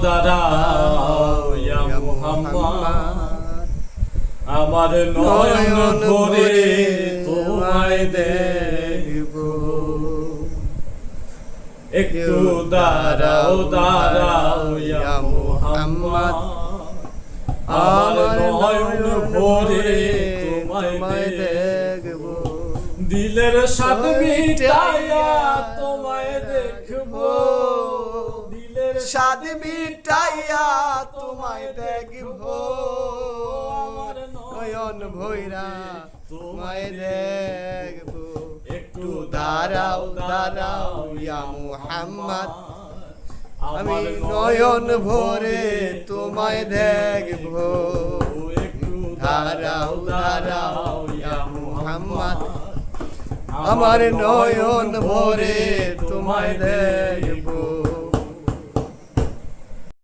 দাঁড়াও ইয়া মুহাম্মদ, আমার নয়ন ভরে তোমায় দেখব। একটু দাঁড়াও দাঁড়াও ইয়া মুহাম্মদ, আমার নয়ন ভরে তোমায় দেখব। দিলের স্বাদ মিটাইয়া তোমায় দেখব, দিলের স্বাদ মিটাইয়া তোমায় দেখব। আমার নয়ন ভৈরা তোমায় দেখব। একটু দাঁড়াও দাঁড়াও ইয়া মুহাম্মদ, আমি নয়ন ভরে তোমায় দেখব। একটু দাঁড়াও দাঁড়াও ইয়া মুহাম্মদ, আমার নয়ন ভরে তোমায় দেখব।